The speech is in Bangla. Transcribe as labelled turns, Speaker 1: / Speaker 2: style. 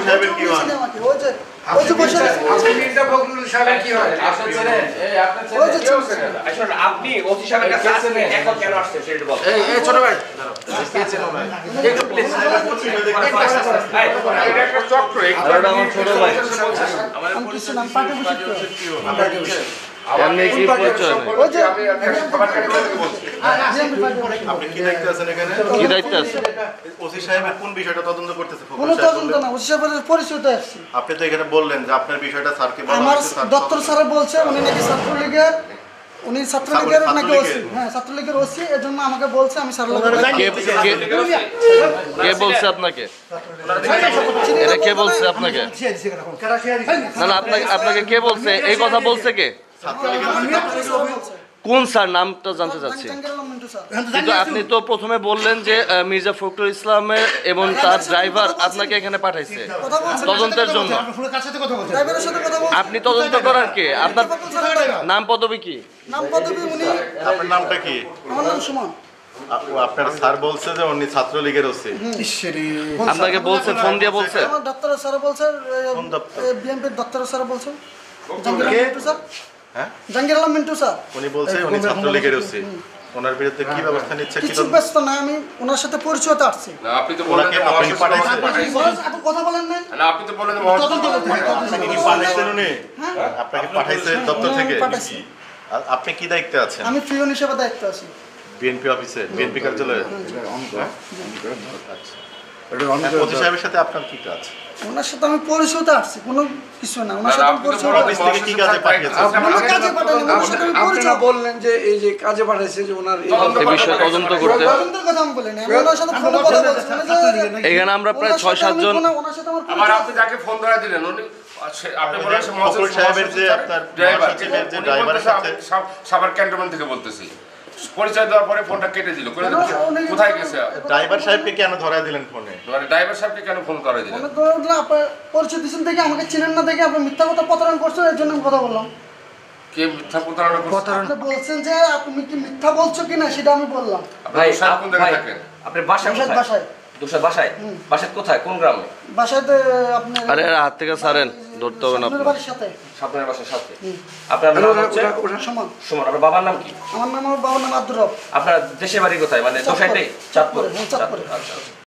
Speaker 1: সাহেবের কি হয়?
Speaker 2: ওই যে বসে
Speaker 3: আপনি মির্জা ফখরুল সাহেবের কি হয়?
Speaker 4: আপনার ছেলে এই আপনার ছেলে আসলে আপনি ওসি সাহেবের কাছে আসছেন এখন কেন আসছেন সেটা বল।
Speaker 3: এই ছোট ভাই
Speaker 1: কে চেনো ভাই?
Speaker 4: একটু প্লিজ
Speaker 3: এটা একটা চক্র
Speaker 4: আমার ছোট ভাই
Speaker 2: আমি কিছু নাম পাঠে বসে
Speaker 4: আপনি কি পরিচয়
Speaker 2: ওই যে
Speaker 1: আপনি কি দায়িত্বে আছেন এখানে?
Speaker 4: কি দায়িত্ব আছে?
Speaker 1: ওসি সাহেবের কোন বিষয়টা তদন্ত করতেছে?
Speaker 2: কোনো তদন্ত না ওসি সাহেবের পরিচয় আসছে
Speaker 1: আপনি তো এখানে বললেন যে আপনার বিষয়টা স্যারকে বলা
Speaker 2: আমার
Speaker 1: হয়েছে, স্যার
Speaker 2: দপ্তর স্যার বলছে উনি নাকি ছাত্রলীগের নাকি ওসি হ্যাঁ ছাত্রলীগের ওসি এর জন্য আমাকে বলছে আমি স্যার
Speaker 4: কে বলছে আপনাকে? এটা কে বলছে আপনাকে? না না আপনাকে কে বলছে? এই কথা বলছে কে? কোন স্যার নামটা জানতে চাচ্ছি। কিন্তু আপনি তো প্রথমে বললেন যে মির্জা ফখরুল ইসলামের এবং তার ড্রাইভার আপনাকে এখানে পাঠাইছে তদন্তের জন্য। আপনি তদন্ত করার কে? আপনার নাম পদবি কি?
Speaker 2: নাম পদবি উনি
Speaker 1: আপনার নামটা কি?
Speaker 2: আমার নাম সুমন।
Speaker 1: আপনার স্যার বলছে যে উনি ছাত্রলীগের ওসি।
Speaker 4: আপনাকে বলছে ফোন দিয়ে বলছে?
Speaker 2: আমার দপ্তর স্যার বলছে
Speaker 1: কোন দপ্তর?
Speaker 2: বিএমপির দপ্তর স্যার বলছে জাহাঙ্গীর আলম মিন্টু স্যার।
Speaker 1: হ্যাঁ
Speaker 2: জাহাঙ্গীর আলম মিন্টু স্যার
Speaker 1: উনি বলছে উনি ছাত্রলীগের ওসি। ওনার বিরুদ্ধে কি ব্যবস্থা নিচ্ছে কি
Speaker 2: কিছু ব্যস্ত না আমি ওনার সাথে পরিচয়তে আসছি।
Speaker 3: না আপনি তো বললেন যে
Speaker 1: আপনি পাঠাইছেন?
Speaker 2: আপনি কথা বলেন না
Speaker 3: না আপনি তো বললেন যে
Speaker 1: আপনাকে কি পাঠাইছেন উনি? আপনাকে পাঠাইছে দপ্তর থেকে?
Speaker 2: পাঠাইছি।
Speaker 1: আর আপনি কি দায়িত্বে আছেন?
Speaker 2: আমি পিওন হিসেবে দায়িত্ব আছি
Speaker 1: বিএনপি অফিসে, বিএনপি কার্যালয়ে। ওসি সাহেবের সাথে আপনার কি কাজ?
Speaker 2: ওনার সাথে আমি পরিচয়তে আসছি কোনো কিছু না ওনার সাথে আমি পরিচয়
Speaker 1: অফিস থেকে কি কাজে পাঠিয়েছেন?
Speaker 2: আমার কাজে পাঠানো ওনার সাথে আমি পরিচয়
Speaker 5: বললেন যে এই যে কাজে পাঠাইছে যে ওনার
Speaker 4: এই বিষয়ে তদন্ত করতে।
Speaker 2: তদন্তের কথা আমি বলিনি আমি ওনার সাথে ফোনে কথা বলছি
Speaker 4: এখানে আমরা প্রায় 6-7 জন।
Speaker 2: ওনার সাথে আমার
Speaker 3: আমার আপনি যাকে ফোন ধরে দিলেন উনি আপনি বলেন সে মহসিন
Speaker 1: ফখরুল সাহেবের যে আপনার মহাসচিবের যে ড্রাইভারের সাথে
Speaker 3: সাভার ক্যান্টনমেন্ট থেকে বলতেছি পরিচয় দেওয়ার পরে ফোনটা কেটে দিল কোথায় গেছে
Speaker 1: ড্রাইভার সাহেবকে কেন ধরায় দিলেন ফোনে?
Speaker 3: মানে ড্রাইভার সাহেবকে কেন ফোন করে দিলেন?
Speaker 2: মনে করেন যে আপনার পরিচয় দিচ্ছেন দেখে আমাকে চিনেন না দেখে আপনি মিথ্যা কথা প্রতারণ করছেন এর জন্য আমি কথা বললাম।
Speaker 3: কে মিথ্যা প্রতারণা করছে?
Speaker 2: আপনি বলছেন যে আপনি কি মিথ্যা বলছো কিনা সেটা আমি বললাম।
Speaker 4: ভাই
Speaker 3: সাহেব কোন জায়গায় থাকেন?
Speaker 4: আপনি বাসায়
Speaker 2: বাসায়
Speaker 4: কোথায়?
Speaker 2: বাসায়
Speaker 4: দুশা বাসায়? বাসায় কোথায়? কোন গ্রামে?
Speaker 2: বাসাতে আপনি
Speaker 4: আরে হাত থেকে ছাড়েন, ধরতে হবে না
Speaker 2: আপনার
Speaker 4: আপনার।
Speaker 2: বাড়ির সাথে
Speaker 4: আপনার বাসার সাথে। আপনার নাম হচ্ছে
Speaker 2: সমান
Speaker 4: সুমন। আপনার বাবার নাম কি?
Speaker 2: আমার নাম আমার বাবার নাম আব্দুর রব।
Speaker 4: আপনার দেশের বাড়ি কোথায়? মানে দোসাইতে? চাঁদপুর।
Speaker 2: চাঁদপুরে।
Speaker 4: আচ্ছা আচ্ছা।